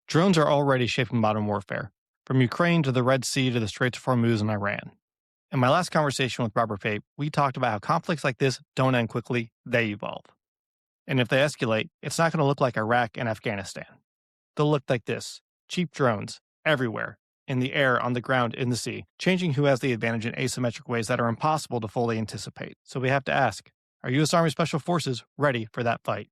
Drones are already shaping modern warfare, from Ukraine to the Red Sea to the Straits of Hormuz in Iran. In my last conversation with Robert Pape, we talked about how conflicts like this don't end quickly, they evolve. And if they escalate, it's not going to look like Iraq and Afghanistan. They'll look like this: cheap drones, everywhere, in the air, on the ground, in the sea, changing who has the advantage in asymmetric ways that are impossible to fully anticipate. So we have to ask, are U.S. Army Special Forces ready for that fight?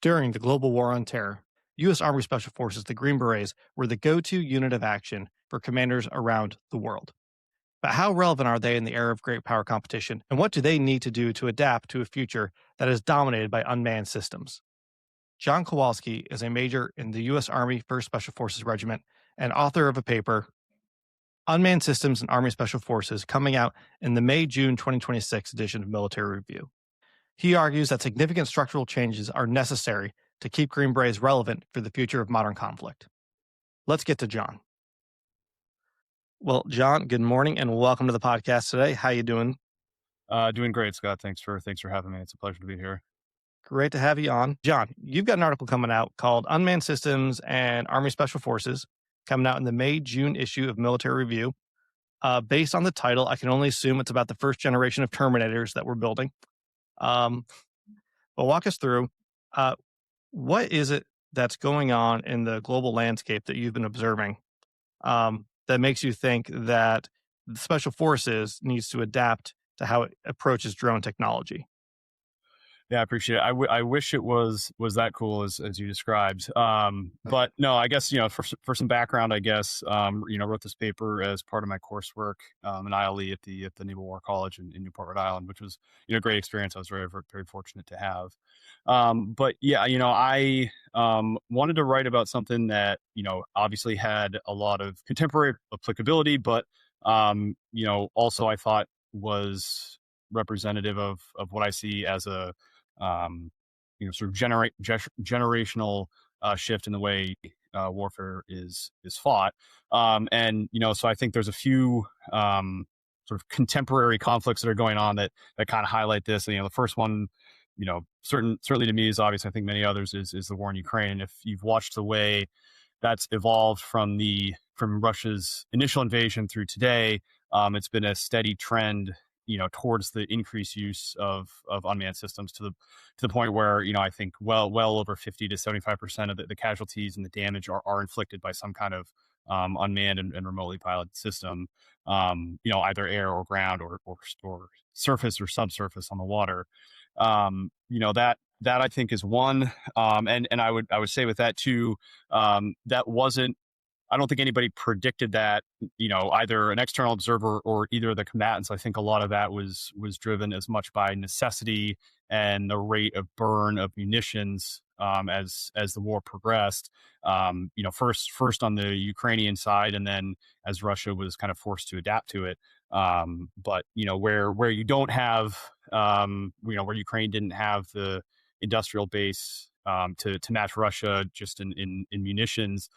During the global war on terror, U.S. Army Special Forces, the Green Berets, were the go-to unit of action for commanders around the world. But how relevant are they in the era of great power competition, and what do they need to do to adapt to a future that is dominated by unmanned systems? John Kowalski is a major in the U.S. Army 1st Special Forces Regiment and author of a paper, Unmanned Systems and Army Special Forces, coming out in the May-June 2026 edition of Military Review. He argues that significant structural changes are necessary to keep Green Berets relevant for the future of modern conflict. Let's get to John. Well, John, good morning and welcome to the podcast today. How you doing? Doing great, Scott. Thanks for having me. It's a pleasure to be here. Great to have you on. John, you've got an article coming out called Unmanned Systems and Army Special Forces, coming out in the May-June issue of Military Review. Based on the title, I can only assume it's about the first generation of Terminators that we're building. But walk us through, what is it that's going on in the global landscape that you've been observing that makes you think that the Special Forces needs to adapt to how it approaches drone technology? Yeah, I appreciate it. I wish it was that cool as you described. But no, I guess, for some background, I guess, wrote this paper as part of my coursework in ILE at the Naval War College in Newport, Rhode Island, which was, a great experience. I was very, very fortunate to have. But yeah, I wanted to write about something that, obviously had a lot of contemporary applicability, but, also I thought was representative of what I see as a sort of generational shift in the way warfare is fought. So I think there's a few sort of contemporary conflicts that are going on that kind of highlight this. And, the first one, certainly to me is obvious. I think many others is the war in Ukraine. If you've watched the way that's evolved from Russia's initial invasion through today, it's been a steady trend towards the increased use of unmanned systems to the point where, I think well over 50 to 75% of the casualties and the damage are inflicted by some kind of unmanned and remotely piloted system, either air or ground or surface or subsurface on the water. That I think is one. And I would say with that too, I don't think anybody predicted that, either an external observer or either of the combatants. I think a lot of that was driven as much by necessity and the rate of burn of munitions as the war progressed. First on the Ukrainian side, and then as Russia was kind of forced to adapt to it. But where you don't have, where Ukraine didn't have the industrial base to match Russia just in munitions.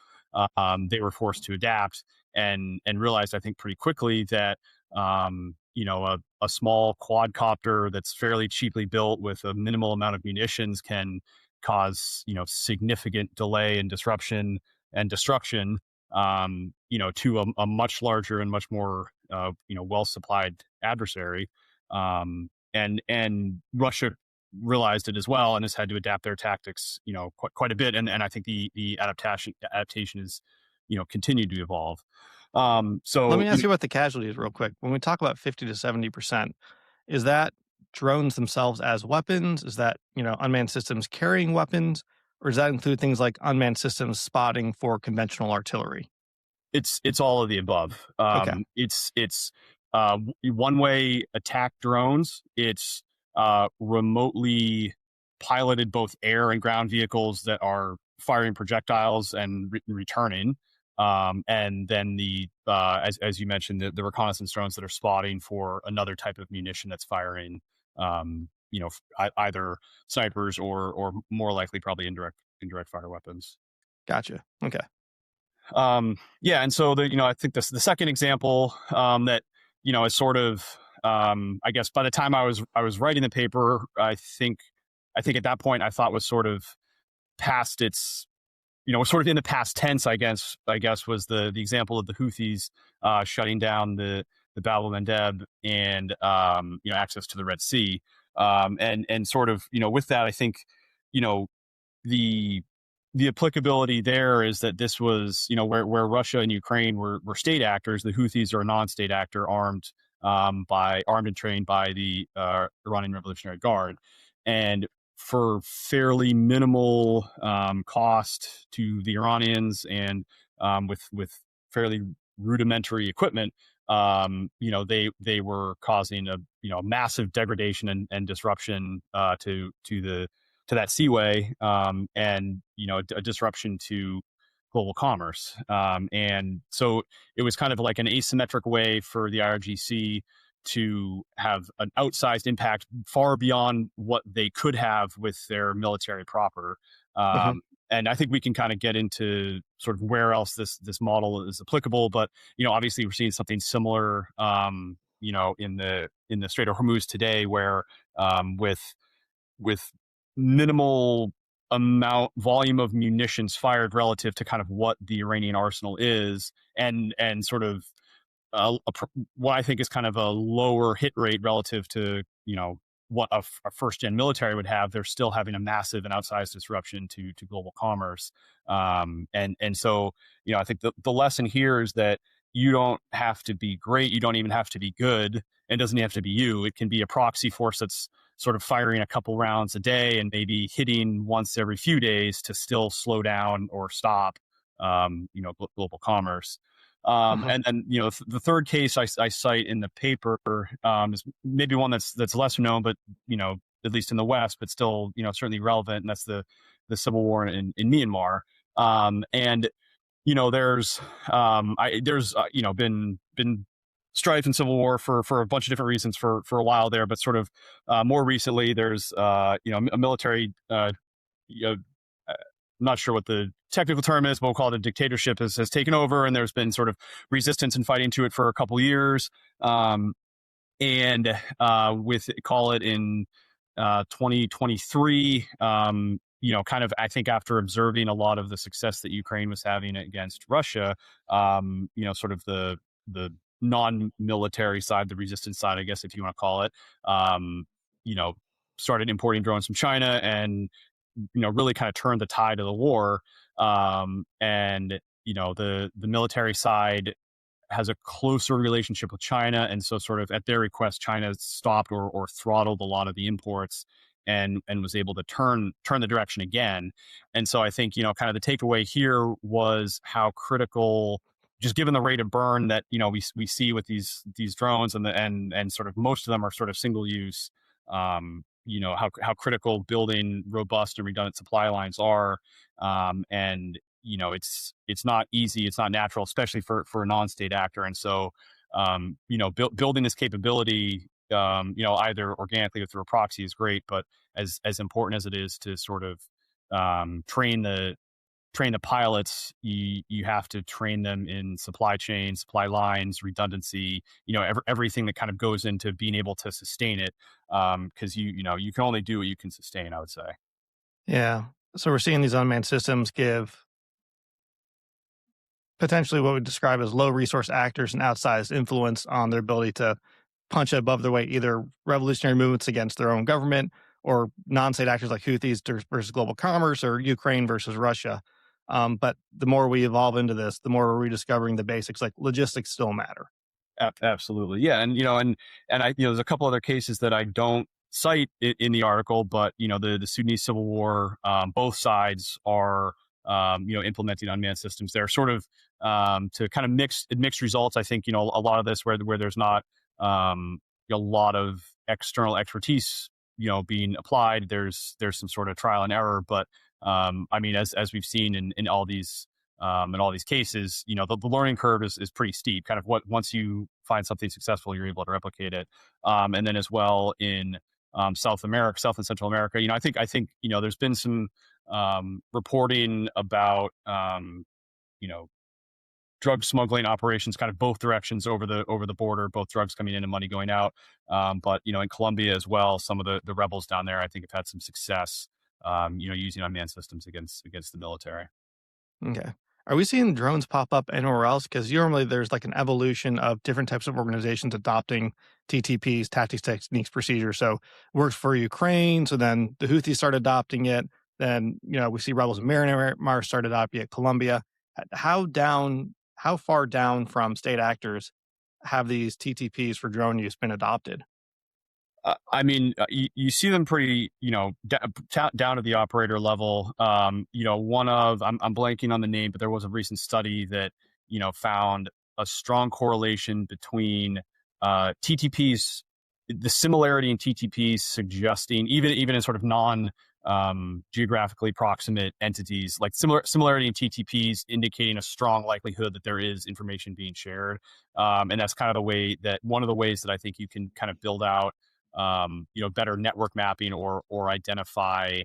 They were forced to adapt and realized, I think, pretty quickly that, a small quadcopter that's fairly cheaply built with a minimal amount of munitions can cause, significant delay and disruption and destruction, to a much larger and much more, well-supplied adversary. And Russia realized it as well and has had to adapt their tactics, quite a bit. And I think the adaptation is, continued to evolve. So let me ask you about the casualties real quick. When we talk about 50 to 70%, is that drones themselves as weapons? Is that, unmanned systems carrying weapons? Or does that include things like unmanned systems spotting for conventional artillery? It's all of the above. Okay. It's one-way attack drones. It's remotely piloted both air and ground vehicles that are firing projectiles and returning. And then as you mentioned, the reconnaissance drones that are spotting for another type of munition that's firing, either snipers or more likely probably indirect fire weapons. Gotcha. Okay. And so I think the second example that is sort of, I guess by the time I was writing the paper, I think at that point I thought was sort of past its sort of in the past tense, I guess was the example of the Houthis shutting down the Bab el-Mandeb and access to the Red Sea, and sort of with that, I think you know the the applicability there is that this was where Russia and Ukraine were state actors. The Houthis are a non-state actor armed and trained by the Iranian Revolutionary Guard, and for fairly minimal cost to the Iranians and with fairly rudimentary equipment, they were causing a massive degradation and disruption to that seaway, and a disruption to global commerce. And so it was kind of like an asymmetric way for the IRGC to have an outsized impact far beyond what they could have with their military proper. Mhm. And I think we can kind of get into sort of where else this model is applicable. But obviously we're seeing something similar, in the Strait of Hormuz today, where with minimal volume of munitions fired relative to kind of what the Iranian arsenal is, and sort of what I think is kind of a lower hit rate relative to what a first gen military would have. They're still having a massive and outsized disruption to global commerce, and so I think the lesson here is that you don't have to be great, you don't even have to be good, and it doesn't have to be you. It can be a proxy force that's sort of firing a couple rounds a day and maybe hitting once every few days to still slow down or stop global commerce. Mhm. And then the third case I cite in the paper is maybe one that's lesser known, but at least in the West, but still certainly relevant, and that's the civil war in Myanmar. And there's been strife and civil war for a bunch of different reasons for a while there, but sort of more recently there's a military you know, I'm not sure what the technical term is, but we'll call it a dictatorship has taken over, and there's been sort of resistance and fighting to it for a couple years. And with call it in 2023, kind of I think after observing a lot of the success that Ukraine was having against Russia, sort of the non-military side, the resistance side, I guess if you want to call it, you know, started importing drones from China and really kind of turned the tide of the war. And the military side has a closer relationship with China, and so sort of at their request, China stopped or throttled a lot of the imports and was able to turn the direction again. And so I think kind of the takeaway here was how critical, just given the rate of burn that we see with these drones and sort of most of them are sort of single use. How critical building robust and redundant supply lines are, and it's not easy, it's not natural, especially for a non-state actor. And so building this capability either organically or through a proxy is great, but as important as it is to sort of train the pilots, you have to train them in supply chain, supply lines, redundancy, everything that kind of goes into being able to sustain it, because you can only do what you can sustain, I would say. Yeah. So we're seeing these unmanned systems give potentially what we describe as low resource actors an outsized influence on their ability to punch above their weight, either revolutionary movements against their own government or non-state actors like Houthis versus global commerce or Ukraine versus Russia. But the more we evolve into this, the more we're rediscovering the basics, like logistics still matter. Absolutely, yeah, and I there's a couple other cases that I don't cite in the article, but the Sudanese civil war, both sides are implementing unmanned systems. They're sort of to kind of mixed results. I think a lot of this where there's not a lot of external expertise being applied. There's some sort of trial and error, but I mean as we've seen in all these cases, the learning curve is pretty steep. Kind of once you find something successful, you're able to replicate it. And then as well in South America, South and Central America, I think there's been some reporting about you know drug smuggling operations, kind of both directions over the border, both drugs coming in and money going out. But in Colombia as well, some of the rebels down there, I think, have had some success, using unmanned systems against the military. Okay. Are we seeing drones pop up anywhere else? Because normally there's like an evolution of different types of organizations adopting TTPs, tactics, techniques, procedures. So worked for Ukraine. So then the Houthis started adopting it. Then, we see rebels in Myanmar start adopting it, Colombia. How far down from state actors have these TTPs for drone use been adopted? I mean, you see them pretty, down to the operator level. I'm blanking on the name, but there was a recent study that, found a strong correlation between TTPs, the similarity in TTPs suggesting, even in sort of non geographically proximate entities, like similarity in TTPs indicating a strong likelihood that there is information being shared. And that's kind of one of the ways that I think you can kind of build out better network mapping or identify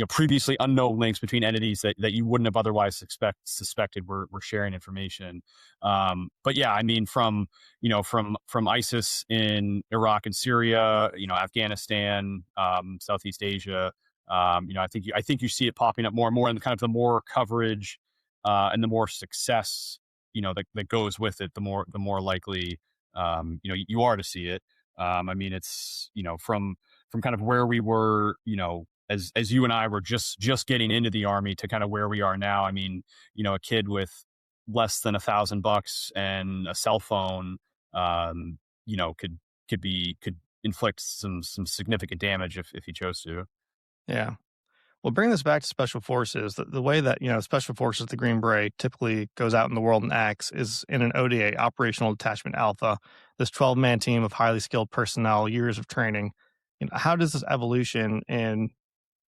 previously unknown links between entities that you wouldn't have otherwise suspected were sharing information. But yeah, I mean, from ISIS in Iraq and Syria, Afghanistan, Southeast Asia, I think you see it popping up more and more, and kind of the more coverage and the more success that goes with it, the more likely you are to see it. I mean, it's from kind of where we were, as you and I were just getting into the army to kind of where we are now. I mean, a kid with less than $1,000 and a cell phone, um, could inflict some significant damage if he chose to. Yeah. Well, bring this back to special forces. The way that, special forces, the Green Beret, typically goes out in the world and acts is in an ODA, Operational Detachment Alpha, this 12-man team of highly skilled personnel, years of training. How does this evolution in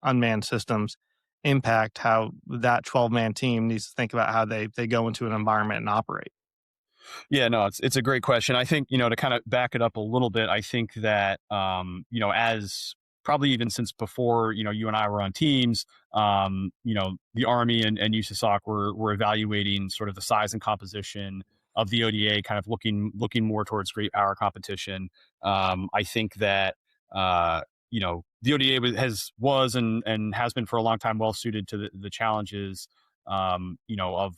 unmanned systems impact how that 12-man team needs to think about how they go into an environment and operate? Yeah, no, it's a great question. I think, to kind of back it up a little bit, I think that, as probably even since before, you and I were on teams, the Army and USASOC were evaluating sort of the size and composition of the ODA, kind of looking more towards great power competition. I think that, the ODA was and has been for a long time well suited to the challenges, of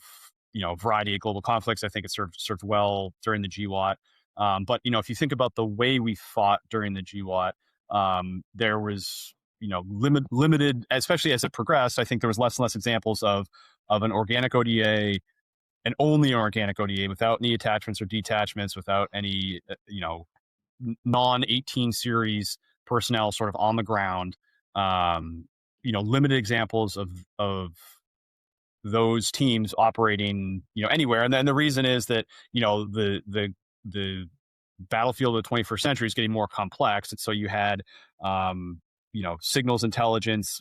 a variety of global conflicts. I think it served well during the GWAT. But if you think about the way we fought during the GWAT, there was limited, especially as it progressed. I think there was less and less examples of an organic ODA and only an organic ODA without any attachments or detachments, without any non 18 series personnel sort of on the ground. Limited examples of those teams operating, anywhere. And then the reason is that, the battlefield of the 21st century is getting more complex. And so you had, signals intelligence,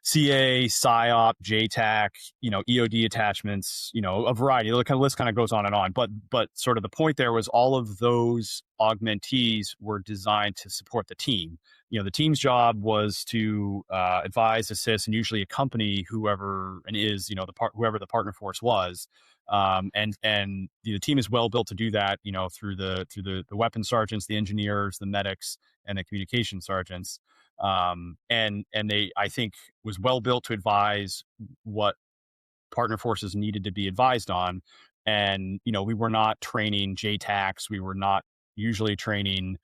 CA, PSYOP, JTAC, EOD attachments, a variety. The kind of list kind of goes on and on. But sort of the point there was all of those augmentees were designed to support the team. The team's job was to advise, assist, and usually accompany whoever and is, whoever the partner force was. And the team is well built to do that, through the weapons sergeants, the engineers, the medics, and the communication sergeants. And they, I think, was well built to advise what partner forces needed to be advised on. And, we were not training JTACs. We were not usually training,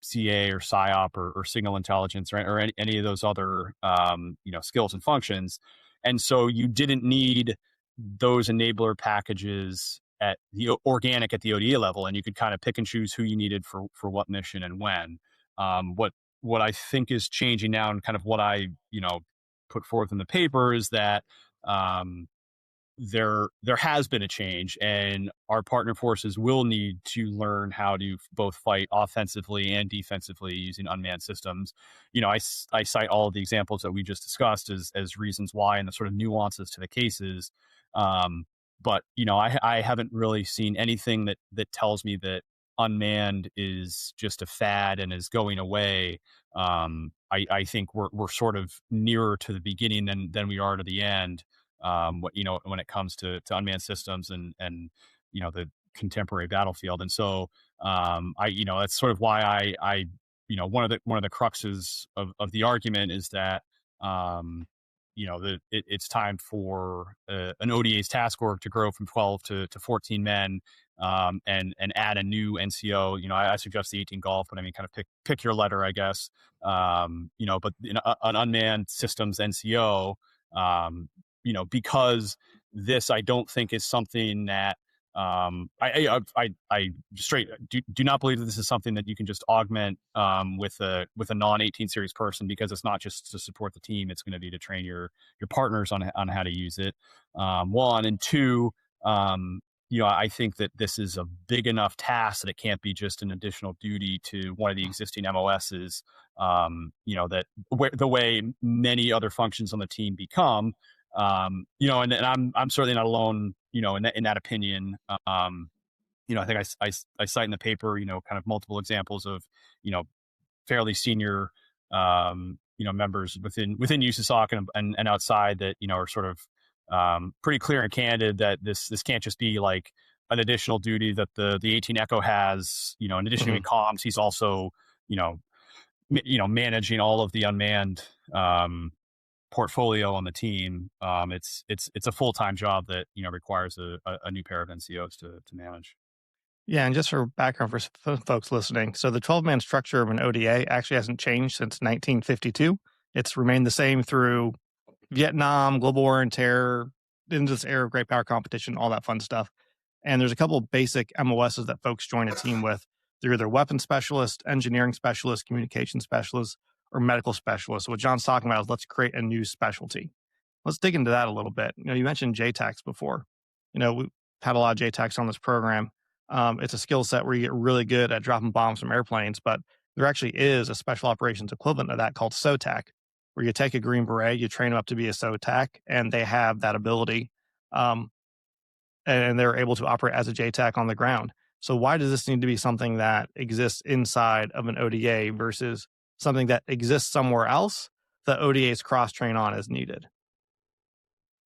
CA or PSYOP or signal intelligence or any of those other, skills and functions. And so you didn't need those enabler packages at the organic at the ODA level, and you could kind of pick and choose who you needed for what mission and when. What I think is changing now, and kind of what I put forth in the paper, is that there has been a change, and our partner forces will need to learn how to both fight offensively and defensively using unmanned systems. I cite all of the examples that we just discussed as reasons why, and the sort of nuances to the cases. But I haven't really seen anything that tells me that unmanned is just a fad and is going away. I think we're sort of nearer to the beginning than we are to the end. When it comes to unmanned systems and the contemporary battlefield. And so that's sort of why one of the cruxes of the argument is that it's time for an ODA's task org to grow from 12 to 14 men, and add a new NCO. I suggest the 18 golf, but I mean, kind of pick your letter, I guess. But an unmanned systems NCO, because this I don't think is something that I straight do not believe that this is something that you can just augment with a non-18 series person, because it's not just to support the team. It's going to be to train your partners on how to use it. One and two, I think that this is a big enough task that it can't be just an additional duty to one of the existing MOSs. That the way many other functions on the team become. And I'm certainly not alone, in that opinion. I think I cite in the paper, kind of multiple examples of, fairly senior, members within USASOC and outside that, are sort of pretty clear and candid that this can't just be like an additional duty that the 18 Echo has. In addition to comms, he's also, managing all of the unmanned portfolio on the team. It's a full-time job that requires a new pair of NCOs to manage. Yeah, and just for background for folks listening, so the 12-man structure of an ODA actually hasn't changed since 1952. It's remained the same through Vietnam, global war and terror, into this era of great power competition, all that fun stuff. And there's a couple of basic MOSs that folks join a team with. They're either weapons specialist, engineering specialist, communication specialist, or medical specialist. So what John's talking about is let's create a new specialty. Let's dig into that a little bit. You mentioned JTACs before. We've had a lot of JTACs on this program. It's a skill set where you get really good at dropping bombs from airplanes, but there actually is a special operations equivalent of that called SOTAC, where you take a Green Beret, you train them up to be a SOTAC, and they have that ability, and they're able to operate as a JTAC on the ground. So why does this need to be something that exists inside of an ODA versus something that exists somewhere else that ODAs cross-train on as needed?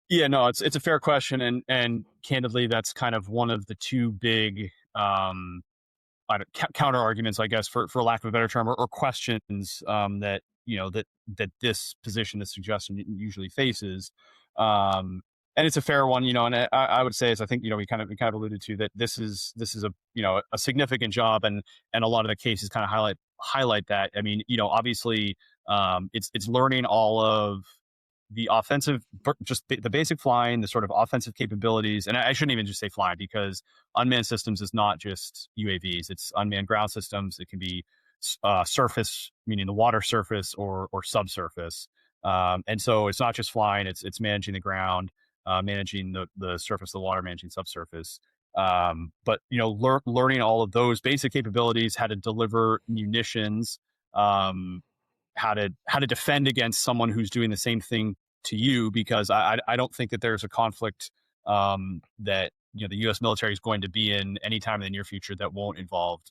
Yeah, no, it's a fair question, and candidly, that's kind of one of the two big counter arguments, I guess, for lack of a better term, or questions that that this position, this suggestion usually faces. And it's a fair one, and I would say, as I think we kind of alluded to, that this is a significant job, and a lot of the cases kind of highlight that. I mean, obviously, it's learning all of the offensive, just the basic flying, the sort of offensive capabilities. And I shouldn't even just say flying, because unmanned systems is not just UAVs. It's unmanned ground systems. It can be surface, meaning the water surface, or subsurface. And so it's not just flying, it's managing the ground, managing the surface, the water, managing subsurface. But learning all of those basic capabilities, how to deliver munitions, how to defend against someone who's doing the same thing to you, because I don't think that there's a conflict that the U.S. military is going to be in anytime in the near future that won't involve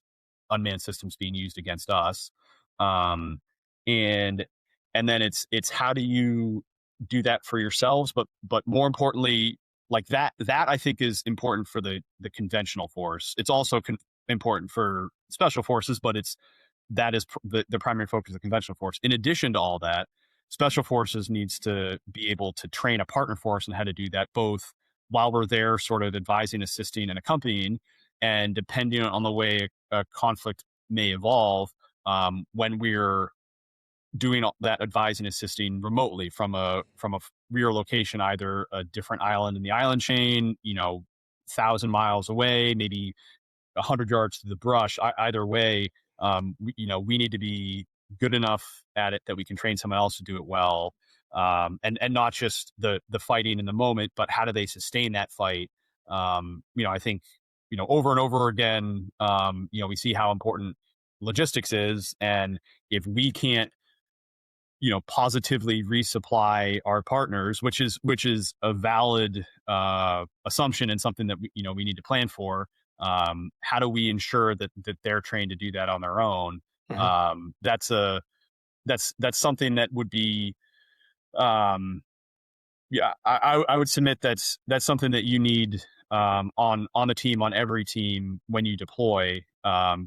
unmanned systems being used against us. And then it's how do you do that for yourselves, but more importantly, like that I think is important for the conventional force. It's also important for special forces, but that is the primary focus of the conventional force. In addition to all that, special forces needs to be able to train a partner force on how to do that, both while we're there sort of advising, assisting, and accompanying, and depending on the way a conflict may evolve, when we're doing all that advising, assisting remotely from a rear location, either a different island in the island chain, 1,000 miles away, maybe 100 yards to the brush. Either way, we need to be good enough at it that we can train someone else to do it well, and not just the fighting in the moment, but how do they sustain that fight? I think over and over again, we see how important logistics is, and if we can't positively resupply our partners, which is a valid assumption and something that we need to plan for. How do we ensure that they're trained to do that on their own? Mm-hmm. That's something that would be, I would submit that's something that you need on the team, on every team when you deploy,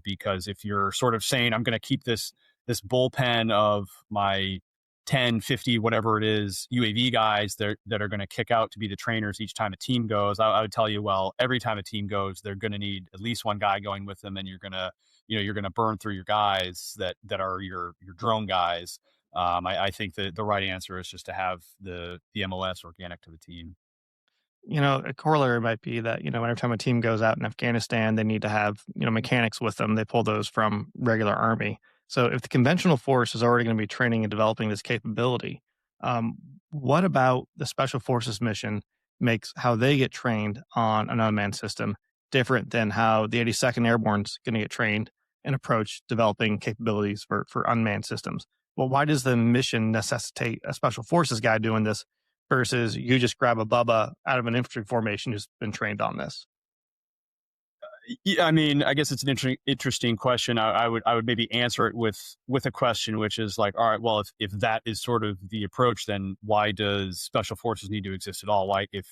because if you're sort of saying, I'm going to keep this bullpen of my 10, 50, whatever it is, UAV guys that are going to kick out to be the trainers each time a team goes. I would tell you, well, every time a team goes, they're going to need at least one guy going with them, and you're going to burn through your guys that are your drone guys. I think that the right answer is just to have the MOS organic to the team. A corollary might be that, every time a team goes out in Afghanistan, they need to have, mechanics with them. They pull those from regular army. So if the conventional force is already going to be training and developing this capability, um, what about the special forces mission makes how they get trained on an unmanned system different than how the 82nd Airborne's going to get trained and approach developing capabilities for unmanned systems? Well, why does the mission necessitate a special forces guy doing this versus you just grab a Bubba out of an infantry formation who's been trained on this? Yeah, I mean, I guess it's an interesting question. I would maybe answer it with a question, which is like, all right, well, if that is sort of the approach, then why does special forces need to exist at all? Why, if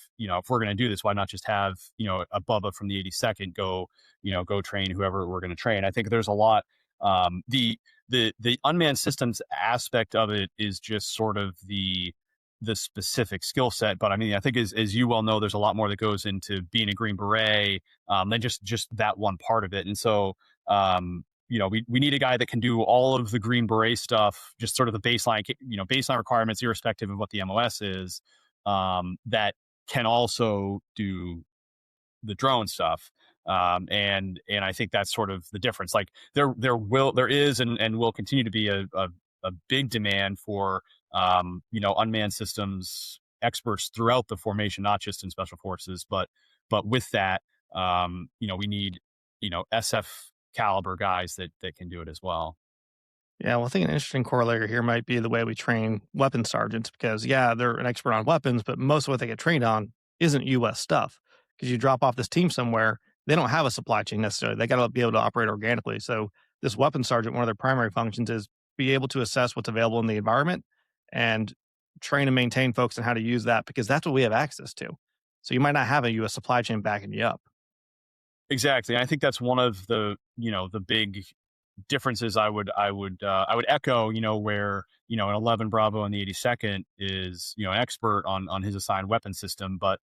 we're going to do this, why not just have a Bubba from the 82nd go train whoever we're going to train? I think there's a lot. The unmanned systems aspect of it is just sort of the specific skill set. But I mean, I think as you well know, there's a lot more that goes into being a Green Beret than just that one part of it. And so, we need a guy that can do all of the Green Beret stuff, just sort of the baseline requirements, irrespective of what the MOS is, that can also do the drone stuff. And I think that's sort of the difference. Like there is and will continue to be a big demand for unmanned systems experts throughout the formation, not just in special forces, but with that, we need SF caliber guys that can do it as well. Yeah, well, I think an interesting corollary here might be the way we train weapons sergeants because, yeah, they're an expert on weapons, but most of what they get trained on isn't U.S. stuff. Because you drop off this team somewhere, they don't have a supply chain necessarily. They got to be able to operate organically. So, this weapons sergeant, one of their primary functions is be able to assess what's available in the environment and train and maintain folks on how to use that because that's what we have access to. So, you might not have a U.S. supply chain backing you up. Exactly. And I think that's one of the big differences I would echo, where, an 11 Bravo in the 82nd is, an expert on his assigned weapon system, but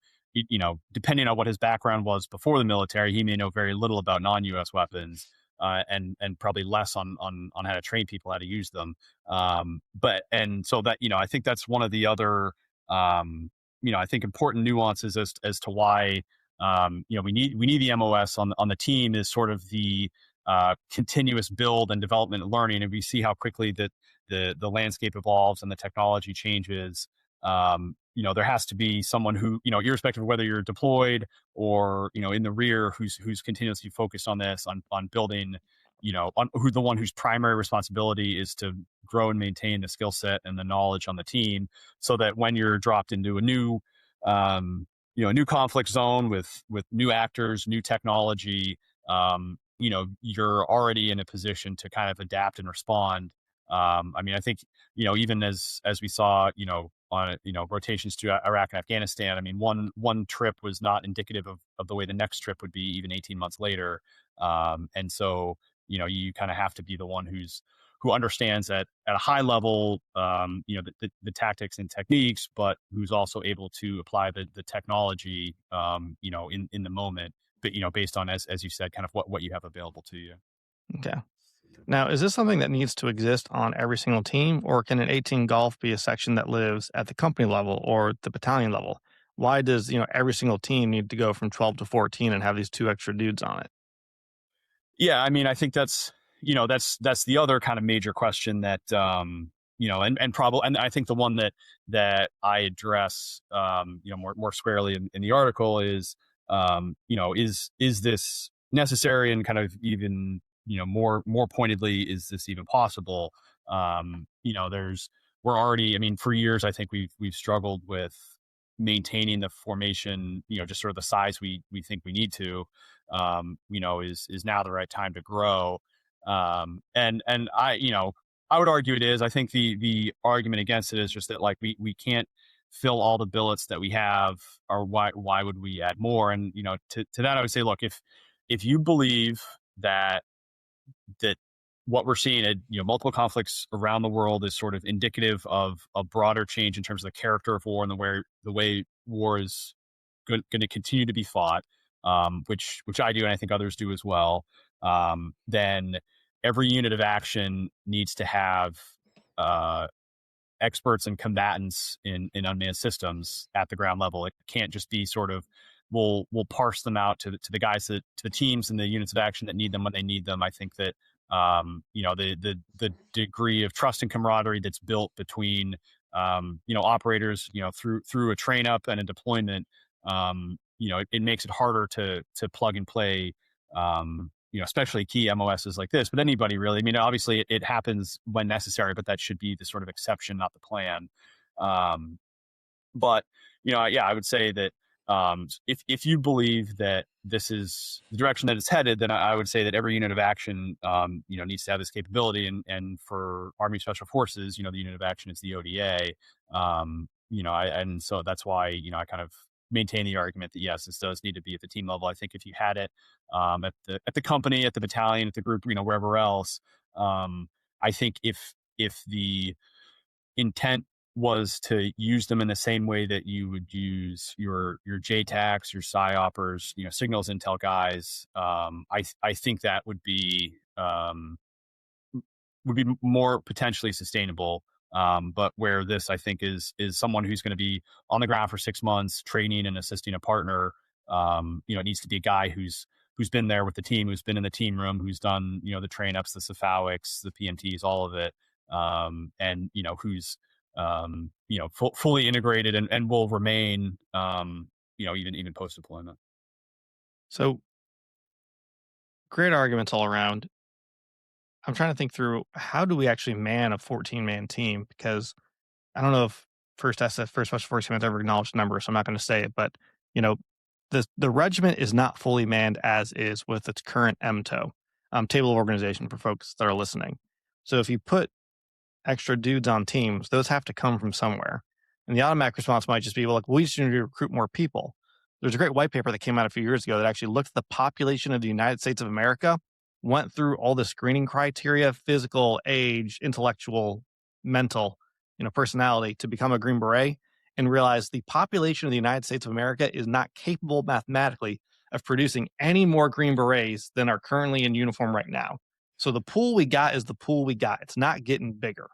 depending on what his background was before the military, he may know very little about non-US weapons, and probably less on how to train people how to use them. And so that, I think that's one of the other, I think important nuances as to why, we need the MOS on the team is sort of the continuous build and development and learning, and we see how quickly that the landscape evolves and the technology changes. There has to be someone who, irrespective of whether you're deployed or in the rear, who's continuously focused on this, on building, who the one whose primary responsibility is to grow and maintain the skill set and the knowledge on the team, so that when you're dropped into a new conflict zone with new actors, new technology, you're already in a position to kind of adapt and respond. I mean, I think, even as we saw, on, rotations to Iraq and Afghanistan, I mean, one trip was not indicative of the way the next trip would be even 18 months later. And so, you kind of have to be the one who understands at a high level, the tactics and techniques, but who's also able to apply the technology, in the moment, but, based on, as you said, kind of what you have available to you. Okay. Now, is this something that needs to exist on every single team, or can an 18 Golf be a section that lives at the company level or the battalion level? Why does, every single team need to go from 12 to 14 and have these two extra dudes on it? Yeah, I mean, I think that's the other kind of major question that, and I think the one that I address, more squarely in the article is, is this necessary, and kind of even, more pointedly, is this even possible? We're already, I mean, for years, I think we've struggled with maintaining the formation, just sort of the size we think we need to, is now the right time to grow. And I would argue it is. I think the argument against it is just that, like, we can't fill all the billets that we have, or why would we add more? And, to that I would say, look, if you believe that what we're seeing at multiple conflicts around the world is sort of indicative of a broader change in terms of the character of war and the way war is going to continue to be fought, which I do and I think others do as well. Then every unit of action needs to have uh, experts and combatants in unmanned systems at the ground level. It can't just be sort of we'll parse them out to the guys to the teams and the units of action that need them when they need them. I think that the degree of trust and camaraderie that's built between operators through a train up and a deployment, it makes it harder to plug and play, especially key MOSs like this, but anybody really. I mean, obviously it happens when necessary, but that should be the sort of exception, not the plan. But yeah, I would say that if you believe that this is the direction that it's headed, then I would say that every unit of action needs to have this capability. And for Army Special Forces, the unit of action is the ODA. And so that's why I kind of maintain the argument that yes, this does need to be at the team level. I think if you had it at the company, at the battalion, at the group, wherever else, I think if the intent was to use them in the same way that you would use your JTACs, your PSYOPers, signals intel guys, I think that would be more potentially sustainable. But where this, I think, is someone who's going to be on the ground for 6 months, training and assisting a partner. It needs to be a guy who's been there with the team, who's been in the team room, who's done the train ups, the SFAWICs, the PMTs, all of it, and who's fully integrated and will remain, even post deployment. So great arguments all around. I'm trying to think through how do we actually man a 14-man team, because I don't know if First Special Forces has ever acknowledged the number, so I'm not going to say it, but you know, the regiment is not fully manned as is with its current MTO, table of organization for folks that are listening. So if you put extra dudes on teams, those have to come from somewhere. And the automatic response might just be, well, like, we just need to recruit more people. There's a great white paper that came out a few years ago that actually looked at the population of the United States of America, went through all the screening criteria, physical, age, intellectual, mental, personality to become a Green Beret, and realized the population of the United States of America is not capable mathematically of producing any more Green Berets than are currently in uniform right now. So the pool we got is the pool we got. It's not getting bigger.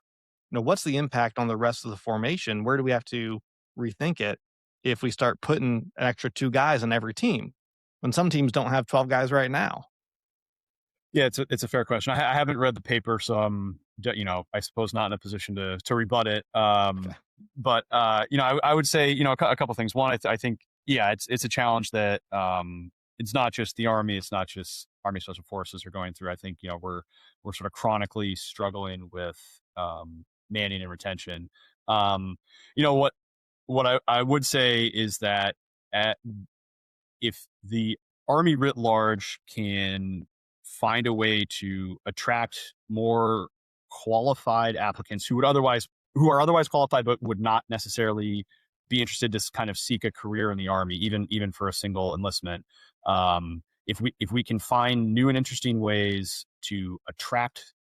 What's the impact on the rest of the formation? Where do we have to rethink it if we start putting an extra 2 guys on every team when some teams don't have 12 guys right now? Yeah, it's a fair question. I haven't read the paper, so I'm I suppose not in a position to rebut it. But I would say a couple things. One, I think it's a challenge that it's not just the Army, it's not just Army Special Forces are going through. I think we're sort of chronically struggling with manning and retention. What I would say is that if the Army writ large can find a way to attract more qualified applicants who are otherwise qualified but would not necessarily be interested to kind of seek a career in the Army, even for a single enlistment. If we can find new and interesting ways to attract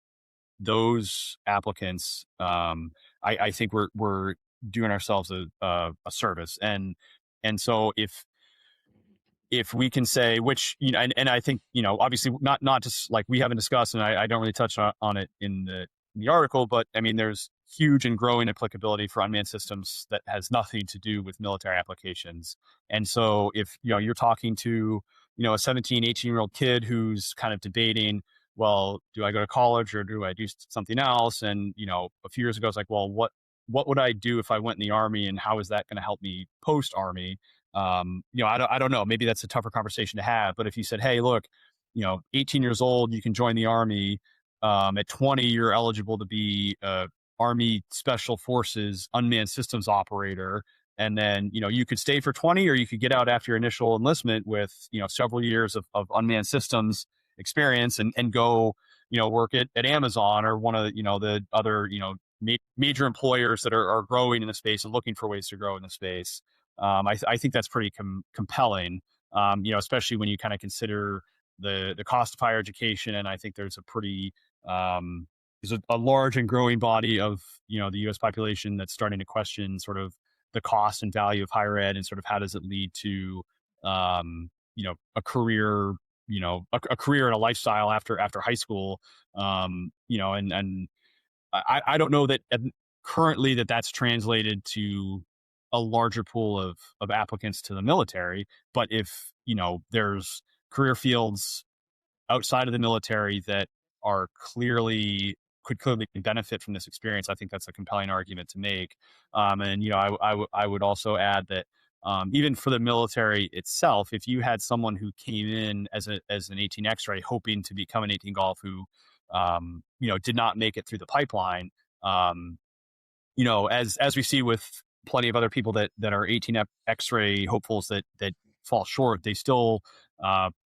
those applicants, I think we're doing ourselves a service. And so if we can say, which, and I think, obviously not just like we haven't discussed, and I don't really touch on it in the article, but I mean, there's huge and growing applicability for unmanned systems that has nothing to do with military applications. And so if, you're talking to, a 17, 18-year-old kid who's kind of debating, well, do I go to college or do I do something else? And, a few years ago, I was like, well, what would I do if I went in the Army, and how is that going to help me post Army? I don't know. Maybe that's a tougher conversation to have. But if you said, hey, look, 18 years old, you can join the Army. At 20, you're eligible to be Army Special Forces unmanned systems operator. And then, you could stay for 20, or you could get out after your initial enlistment with, several years of unmanned systems experience and go, work at Amazon or one of the other, major employers that are growing in the space and looking for ways to grow in the space. I think that's pretty compelling, especially when you kind of consider the cost of higher education. And I think there's a pretty there's a large and growing body of the U.S. population that's starting to question sort of the cost and value of higher ed, and sort of how does it lead to a career, a career and a lifestyle after high school. And I don't know that currently that's translated to a larger pool of applicants to the military. But if there's career fields outside of the military that are could clearly benefit from this experience, I think that's a compelling argument to make. And I would also add that even for the military itself, if you had someone who came in as an 18 X-ray hoping to become an 18 Golf, who did not make it through the pipeline, um, as we see with plenty of other people that are 18 X-ray hopefuls that fall short, they still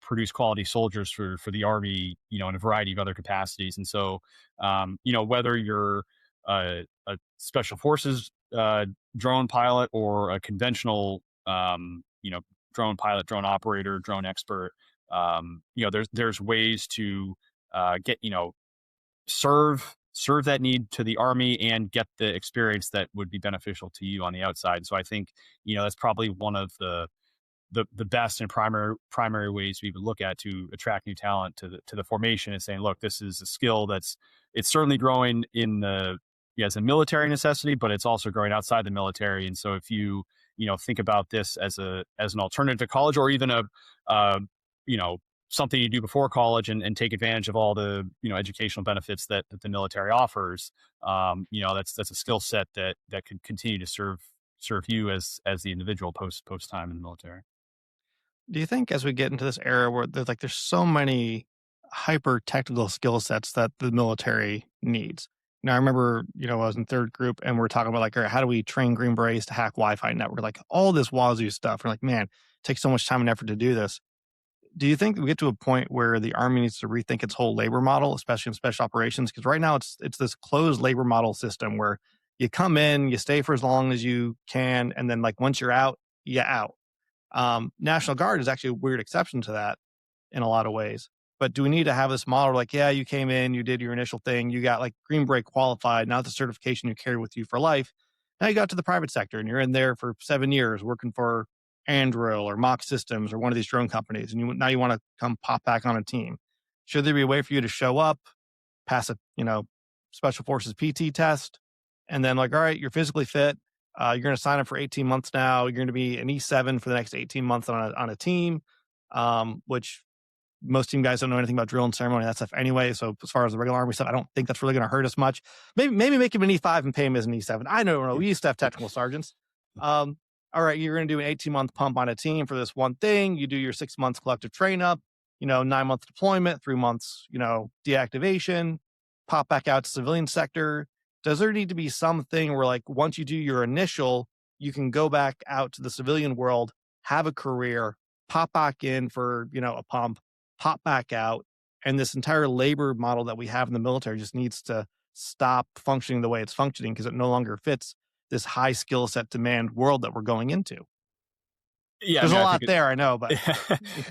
produce quality soldiers for the Army, in a variety of other capacities. And so, whether you're a special forces drone pilot, or a conventional, drone pilot, drone operator, drone expert, there's ways to get, serve that need to the Army and get the experience that would be beneficial to you on the outside. So I think, that's probably one of the best and primary ways we would look at to attract new talent to the formation, is saying, look, this is a skill it's certainly growing in as a military necessity, but it's also growing outside the military. And so if you think about this as an alternative to college, or even uh, you know, something you do before college, and take advantage of all the educational benefits that the military offers, that's a skill set that could continue to serve you as the individual post time in the military. Do you think as we get into this era where there's so many hyper technical skill sets that the military needs? Now, I remember, I was in third group and we're talking about all right, how do we train Green Berets to hack Wi-Fi network? Like all this wazoo stuff. We're like, man, it takes so much time and effort to do this. Do you think we get to a point where the Army needs to rethink its whole labor model, especially in special operations? Because right now it's this closed labor model system where you come in, you stay for as long as you can, and then once you're out, you're out. National Guard is actually a weird exception to that in a lot of ways. But do we need to have this model yeah, you came in, you did your initial thing, you got Green Beret qualified, now the certification you carry with you for life. Now you got to the private sector and you're in there for 7 years working for Anduril or Mock Systems or one of these drone companies, and now you want to come pop back on a team. Should there be a way for you to show up, pass a special forces PT test, and then all right, you're physically fit. You're going to sign up for 18 months now. You're going to be an E7 for the next 18 months on a team, which most team guys don't know anything about drill and ceremony and that stuff anyway. So as far as the regular Army stuff, I don't think that's really going to hurt us much. Maybe make him an E5 and pay him as an E7. I don't know. We used to have technical sergeants. All right, you're going to do an 18-month pump on a team for this one thing. You do your 6 months collective train up, 9-month deployment, 3 months, deactivation, pop back out to civilian sector. Does there need to be something where once you do your initial, you can go back out to the civilian world, have a career, pop back in for, a pump, pop back out, and this entire labor model that we have in the military just needs to stop functioning the way it's functioning because it no longer fits this high skill set demand world that we're going into? Yeah, There's I mean, a I lot think there, I know, but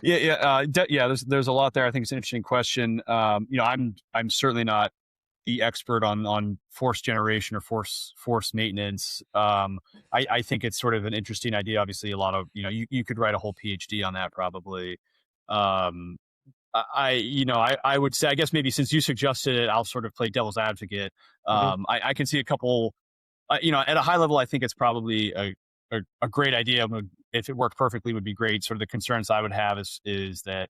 there's a lot there. I think it's an interesting question. I'm certainly not the expert on force generation or force maintenance. I think it's sort of an interesting idea. Obviously, a lot of you could write a whole PhD on that probably. Um, I would say, I guess maybe since you suggested it, I'll sort of play devil's advocate. Mhm. I can see a couple. At a high level, I think it's probably a great idea. If it worked perfectly, would be great. Sort of the concerns I would have is that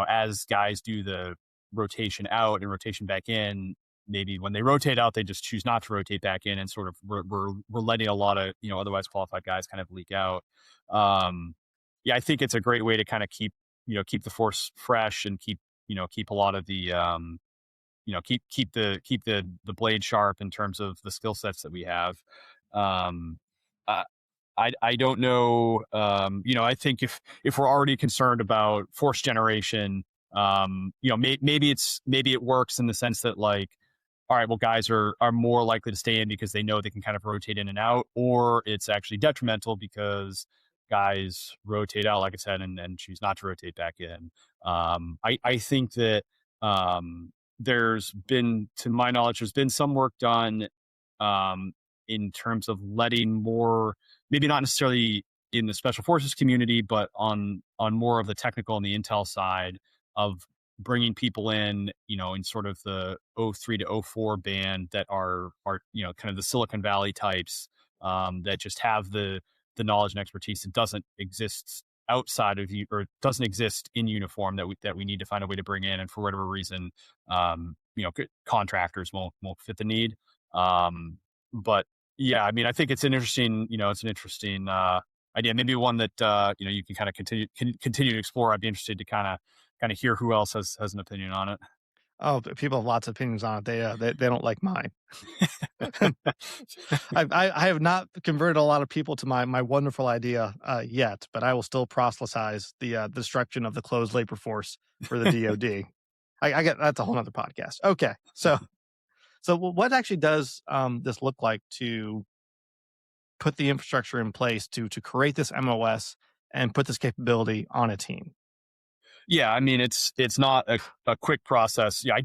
as guys do the rotation out and rotation back in, maybe when they rotate out, they just choose not to rotate back in, and sort of we're letting a lot of otherwise qualified guys kind of leak out. Yeah, I think it's a great way to kind of keep the force fresh, and keep a lot of the keep the blade sharp in terms of the skill sets that we have. Um, I I don't know. I think if we're already concerned about force generation, maybe it works in the sense that all right, well, guys are more likely to stay in because they know they can kind of rotate in and out, or it's actually detrimental because guys rotate out, like I said, and choose not to rotate back in. I think that there's been, to my knowledge, there's been some work done um, in terms of letting more, maybe not necessarily in the special forces community, but on more of the technical and the intel side of bringing people in sort of the '03 to '04 band that are kind of the Silicon Valley types that just have the knowledge and expertise that doesn't exist outside of you, or doesn't exist in uniform, that we need to find a way to bring in, and for whatever reason, contractors won't fit the need. Um, but yeah, I mean, I think it's an interesting idea, maybe one that you can kind of continue to explore. I'd be interested to kind of hear who else has an opinion on it. Oh, people have lots of opinions on it. They don't like mine. I have not converted a lot of people to my wonderful idea yet, but I will still proselytize the destruction of the closed labor force for the DoD. I get that's a whole nother podcast. Okay, so what actually does this look like to put the infrastructure in place to create this MOS and put this capability on a team? Yeah, I mean, it's not a quick process. Yeah,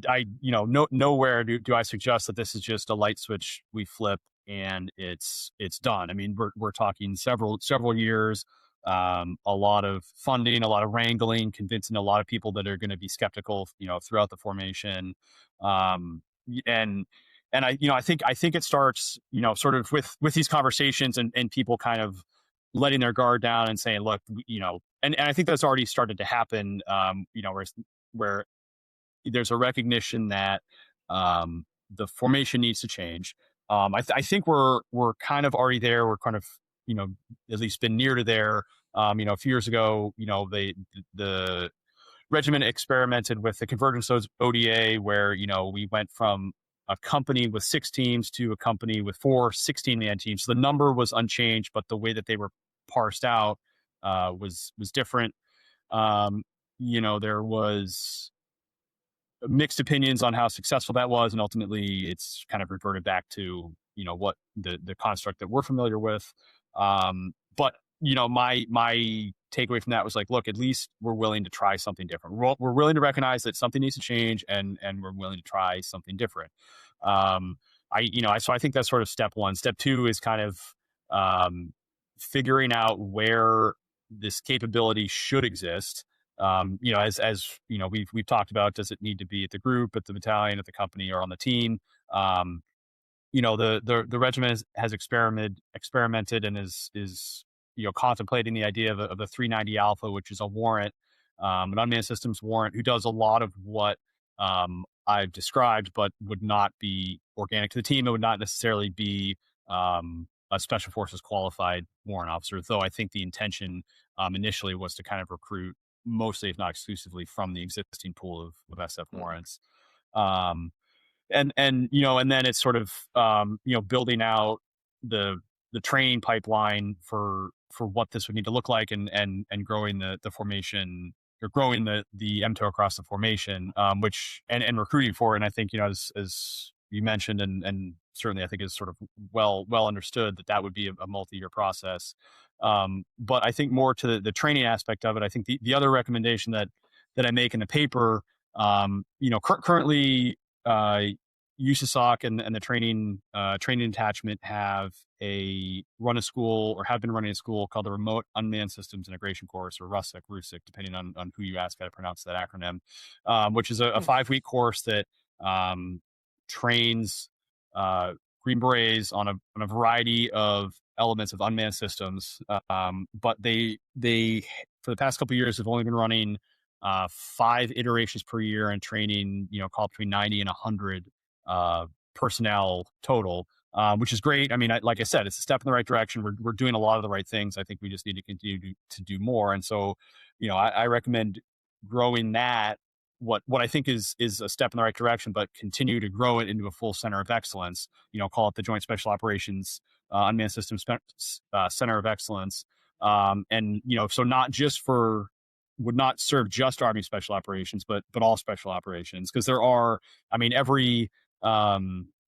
nowhere do I suggest that this is just a light switch we flip and it's done. I mean, we're talking several years, a lot of funding, a lot of wrangling, convincing a lot of people that are going to be skeptical, throughout the formation, and I think it starts, sort of with these conversations and people kind of letting their guard down and saying, look, and I think that's already started to happen, where there's a recognition that the formation needs to change. I think we're kind of already there. We're kind of, at least been near to there. A few years ago, the regiment experimented with the convergence ODA, where, we went from a company with 6 teams to a company with 4 16-man teams. So the number was unchanged, but the way that they were parsed out was different. There was mixed opinions on how successful that was, and ultimately it's kind of reverted back to what the construct that we're familiar with. But my takeaway from that was like, look, at least we're willing to try something different. We're willing to recognize that something needs to change, and we're willing to try something different. So I think that's sort of step one. Step two is kind of figuring out where this capability should exist. We've talked about, does it need to be at the group, at the battalion, at the company, or on the team? The regiment has experimented and is contemplating the idea of the 390 Alpha, which is a warrant, an unmanned systems warrant, who does a lot of what I've described, but would not be organic to the team. It would not necessarily be a special forces qualified warrant officer, though I think the intention initially was to kind of recruit mostly, if not exclusively, from the existing pool of SF warrants. And then it's sort of building out the training pipeline for what this would need to look like, and growing the formation, or growing the MTO across the formation, which and recruiting for it. And I think, as you mentioned, and certainly I think is sort of well understood, that would be a multi-year process. But I think more to the training aspect of it, I think the other recommendation that I make in the paper, currently USASOC and the training attachment have been running a school called the Remote Unmanned Systems Integration Course, or RUSIC, depending on who you ask how to pronounce that acronym, which is a 5-week course that trains Green Berets on a variety of elements of unmanned systems. But they for the past couple of years have only been running 5 iterations per year, and training, call between 90 and 100 personnel total, which is great. I mean, like I said, it's a step in the right direction. We're doing a lot of the right things. I think we just need to continue to do more. And so, I recommend growing that. What I think is a step in the right direction, but continue to grow it into a full center of excellence. Call it the Joint Special Operations Unmanned Systems Center of Excellence. And so not just would not serve just Army Special Operations, but all special operations, because there are, I mean, every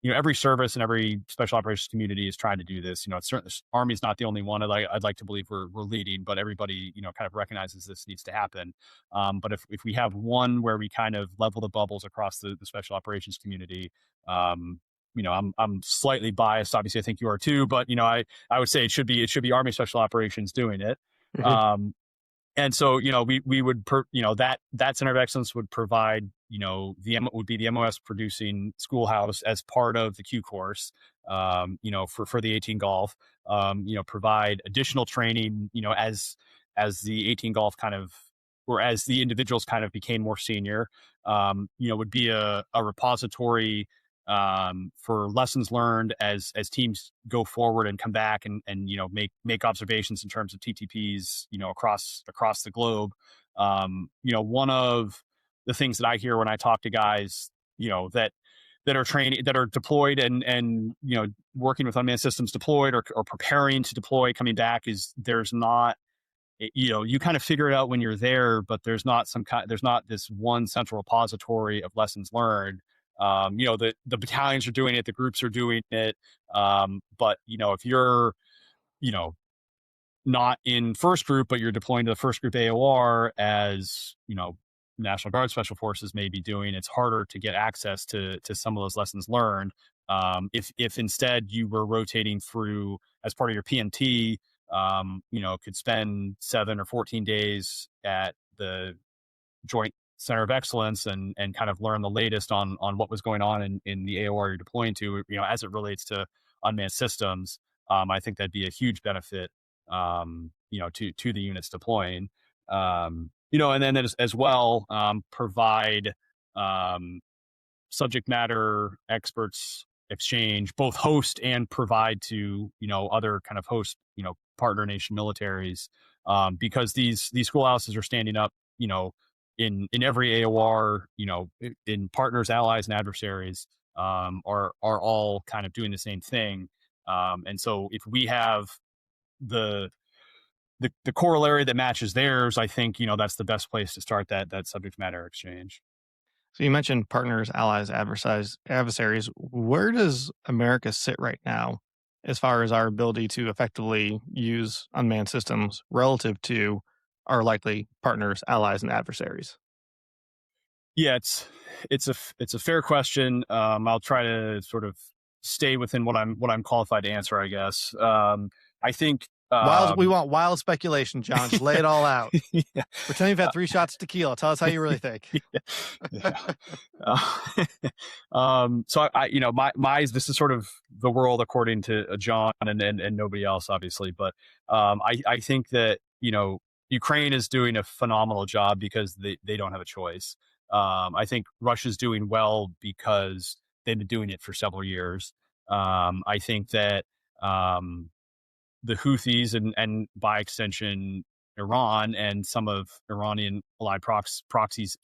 every service and every special operations community is trying to do this. It's certainly Army's not the only one. I'd like to believe we're leading, but everybody, kind of recognizes this needs to happen. But if we have one where we kind of level the bubbles across the special operations community, I'm slightly biased. Obviously, I think you are too, but I would say it should be Army Special Operations doing it. Mhm. And so, we would, that Center of Excellence would provide, would be the MOS producing schoolhouse as part of the Q course, for the 18 golf, provide additional training, as the 18 golf kind of, or as the individuals kind of became more senior, would be a repository, for lessons learned as teams go forward and come back and make observations in terms of TTPs across the globe. One of the things that I hear when I talk to guys that are training, that are deployed and working with unmanned systems deployed or preparing to deploy, coming back, is there's not, you kind of figure it out when you're there, but there's not this one central repository of lessons learned. The battalions are doing it, the groups are doing it. But if you're, you know, not in first group, but you're deploying to the first group AOR, as National Guard Special Forces may be doing, it's harder to get access to some of those lessons learned. If instead you were rotating through as part of your PMT, could spend 7 or 14 days at the Joint Center of Excellence and kind of learn the latest on what was going on in the AOR you're deploying to, as it relates to unmanned systems. I think that'd be a huge benefit, to the units deploying. And then as well, provide subject matter experts exchange, both host and provide to other kind of host partner nation militaries, because these schoolhouses are standing up in every AOR, in partners, allies, and adversaries, are all kind of doing the same thing. And so if we have the the corollary that matches theirs, I think that's the best place to start that subject matter exchange. So you mentioned partners, allies, adversaries. Where does America sit right now as far as our ability to effectively use unmanned systems relative to our likely partners, allies, and adversaries? Yeah, it's a fair question. I'll try to sort of stay within what I'm qualified to answer, I guess. I think We want wild speculation, John. Just lay it all out. yeah, Pretend you've had 3 shots of tequila. Tell us how you really think. yeah. So my this is sort of the world according to John and nobody else, obviously, but I think that Ukraine is doing a phenomenal job because they don't have a choice. I think Russia's doing well because they've been doing it for several years. I think that the Houthis and by extension Iran and some of Iranian allied proxies,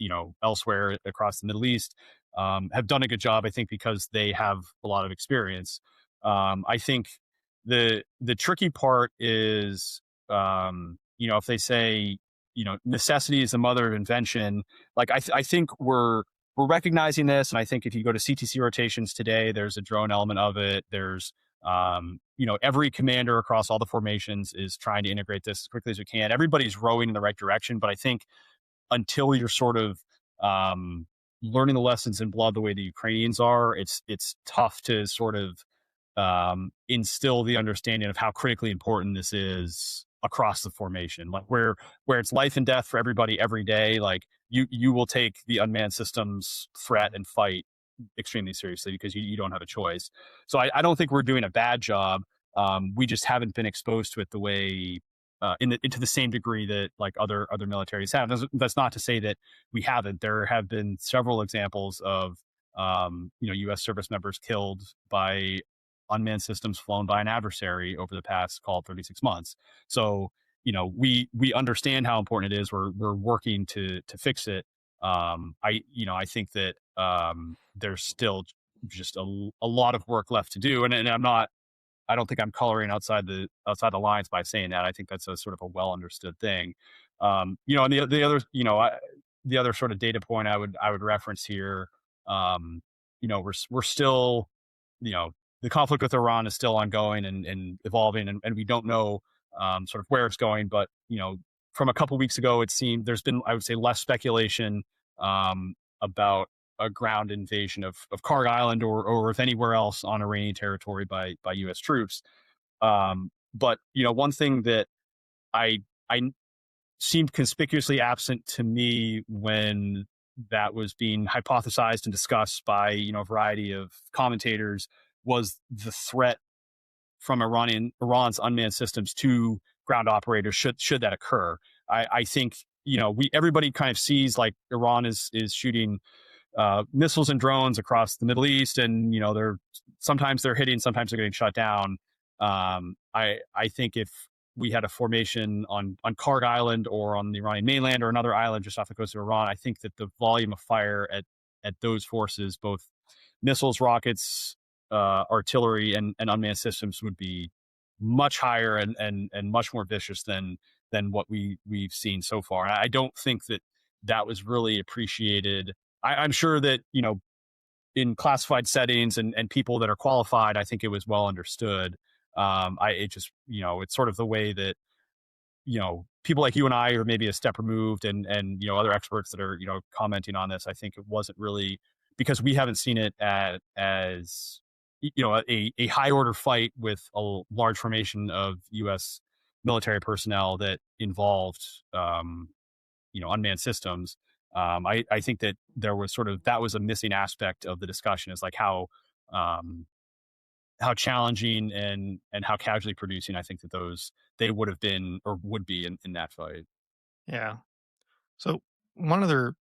elsewhere across the Middle East, have done a good job. I think because they have a lot of experience. I think the tricky part is, if they say, necessity is the mother of invention. Like I think we're recognizing this, and I think if you go to CTC rotations today, there's a drone element of it. There's every commander across all the formations is trying to integrate this as quickly as we can. Everybody's rowing in the right direction, but I think until you're sort of learning the lessons in blood the way the Ukrainians are, it's tough to sort of instill the understanding of how critically important this is across the formation. Like where it's life and death for everybody every day. Like you will take the unmanned systems threat and fight extremely seriously because you don't have a choice. So I don't think we're doing a bad job. We just haven't been exposed to it the way into the same degree that like other militaries have. That's not to say that we haven't. There have been several examples of U.S. service members killed by unmanned systems flown by an adversary over the past, call it 36 months. So we understand how important it is. We're working to fix it. I think that there's still just a lot of work left to do, and I don't think I'm coloring outside the lines by saying that. I think that's a sort of a well understood thing. And the other the other sort of data point I would reference here, we're still the conflict with Iran is still ongoing and evolving, and we don't know sort of where it's going. But from a couple weeks ago, it seemed there's been, I would say, less speculation about a ground invasion of Karg Island or if anywhere else on Iranian territory by U.S. troops. But one thing that I seemed conspicuously absent to me when that was being hypothesized and discussed by a variety of commentators was the threat from Iran's unmanned systems to ground operators should that occur. I think everybody kind of sees like Iran is shooting missiles and drones across the Middle East, and sometimes they're hitting, sometimes they're getting shut down. I think if we had a formation on Karg Island or on the Iranian mainland or another island just off the coast of Iran, I think that the volume of fire at those forces, both missiles, rockets, artillery, and unmanned systems, would be much higher and much more vicious than what we've seen so far. I don't think that was really appreciated. I'm sure that in classified settings and people that are qualified, I think it was well understood. It's sort of the way that people like you and I are maybe a step removed, and other experts that are commenting on this. I think it wasn't really, because we haven't seen it as a high order fight with a large formation of U.S. military personnel that involved unmanned systems. I think that there was that was a missing aspect of the discussion, is like how challenging and how casualty producing I think that they would have been or would be in that fight. Yeah. So one other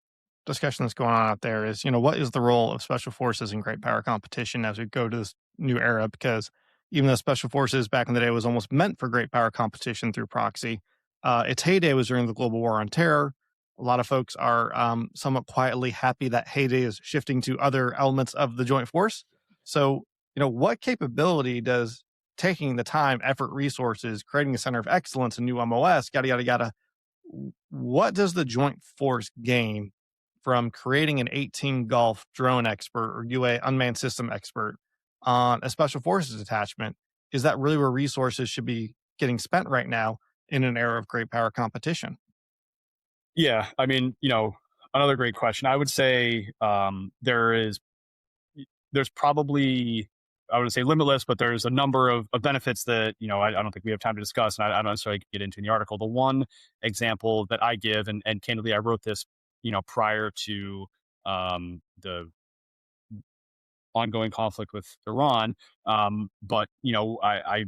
discussion that's going on out there is, what is the role of special forces in great power competition as we go to this new era? Because even though special forces back in the day was almost meant for great power competition through proxy, its heyday was during the global war on terror. A lot of folks are somewhat quietly happy that heyday is shifting to other elements of the joint force. So, what capability does taking the time, effort, resources, creating a center of excellence, a new MOS, yada, yada, yada, what does the joint force gain from creating an 18 Golf drone expert or UA unmanned system expert on a special forces detachment? Is that really where resources should be getting spent right now in an era of great power competition? Yeah, I mean, another great question. I would say there's probably, I would say limitless, but there's a number of benefits that, I don't think we have time to discuss, and I don't necessarily get into in the article. The one example that I give, and candidly, I wrote this, prior to the ongoing conflict with Iran. But, I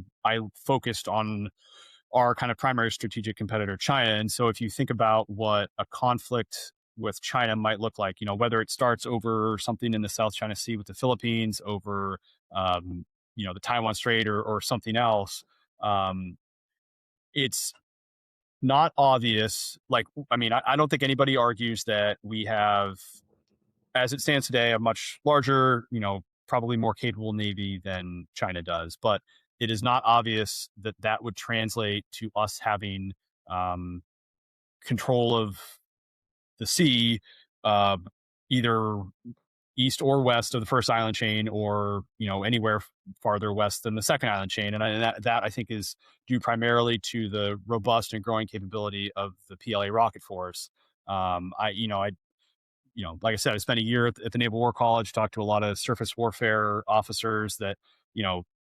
focused on our kind of primary strategic competitor, China. And so if you think about what a conflict with China might look like, whether it starts over something in the South China Sea with the Philippines, over, the Taiwan Strait or something else, it's not obvious. Like, I mean, I don't think anybody argues that we have, as it stands today, a much larger, probably more capable Navy than China does. But it is not obvious that would translate to us having control of the sea, either east or west of the first island chain, or anywhere farther west than the second island chain. And that I think is due primarily to the robust and growing capability of the PLA rocket force. Like I said, I spent a year at the Naval War College, talked to a lot of surface warfare officers that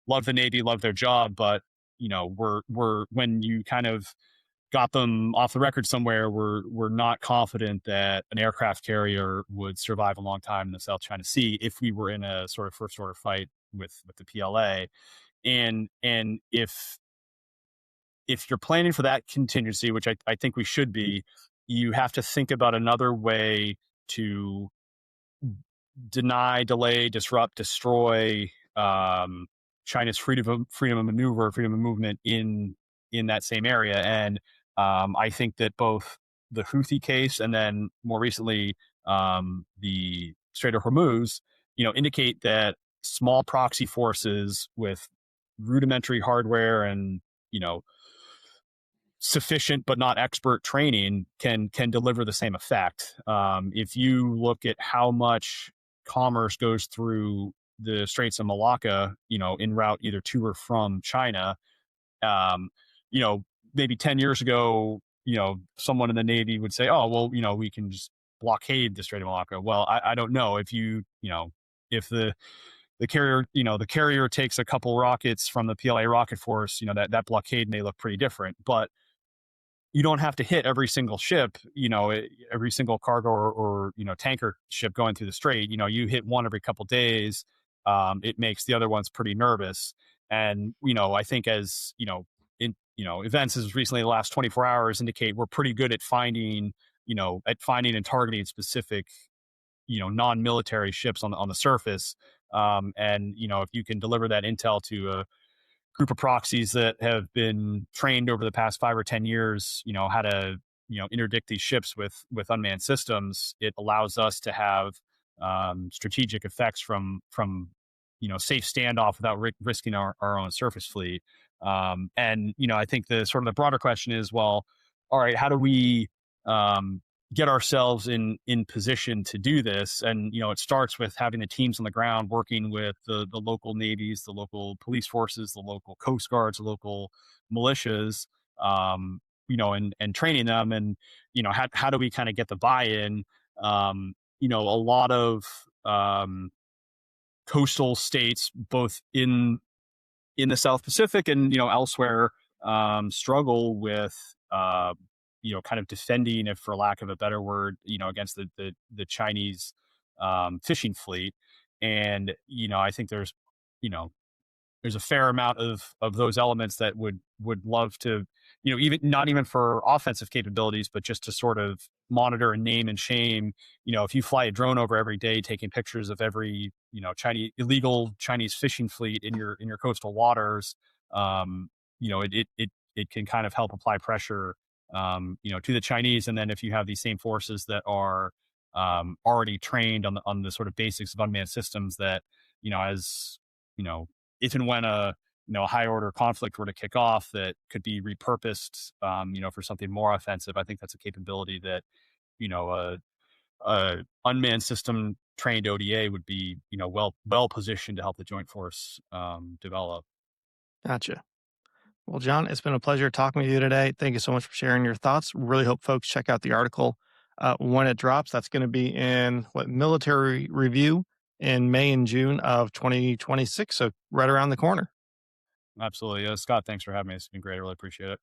love the Navy, love their job, but we're when you kind of got them off the record somewhere, we're not confident that an aircraft carrier would survive a long time in the South China Sea if we were in a sort of first order fight with the PLA. And if you're planning for that contingency, which I think we should be, you have to think about another way to deny, delay, disrupt, destroy China's freedom of maneuver, freedom of movement in that same area. And I think that both the Houthi case and then more recently the Strait of Hormuz, indicate that small proxy forces with rudimentary hardware and sufficient but not expert training can deliver the same effect. If you look at how much commerce goes through the Straits of Malacca, en route either to or from China. Um, you know, Maybe 10 years ago, someone in the Navy would say, oh, well, we can just blockade the Strait of Malacca. Well, I don't know if if the carrier takes a couple rockets from the PLA rocket force, that blockade may look pretty different, but you don't have to hit every single ship, every single cargo or tanker ship going through the strait. You hit one every couple days. It makes the other ones pretty nervous. And, I think as, events as recently the last 24 hours indicate we're pretty good at finding and targeting specific, non-military ships on the surface. And, if you can deliver that intel to a group of proxies that have been trained over the past 5 or 10 years, how to, interdict these ships with unmanned systems, it allows us to have strategic effects from safe standoff without risking our own surface fleet. And I think the sort of the broader question is, well, all right, how do we get ourselves in position to do this? And it starts with having the teams on the ground working with the local navies, the local police forces, the local coast guards, the local militias, and training them. And how do we kind of get the buy-in? A lot of coastal states, both in the South Pacific and elsewhere, struggle with kind of defending, if for lack of a better word, against the Chinese fishing fleet. And I think you know there's a fair amount of those elements that would love to, even not even for offensive capabilities, but just to sort of monitor and name and shame. If you fly a drone over every day taking pictures of every illegal Chinese fishing fleet in your coastal waters, it can kind of help apply pressure to the Chinese. And then if you have these same forces that are already trained on the sort of basics of unmanned systems, that as if and when a high order conflict were to kick off, that could be repurposed, for something more offensive. I think that's a capability that, unmanned system trained ODA would be, well positioned to help the joint force develop. Gotcha. Well, John, it's been a pleasure talking with you today. Thank you so much for sharing your thoughts. Really hope folks check out the article when it drops. That's going to be in Military Review in May and June of 2026. So right around the corner. Absolutely. Scott, thanks for having me. It's been great. I really appreciate it.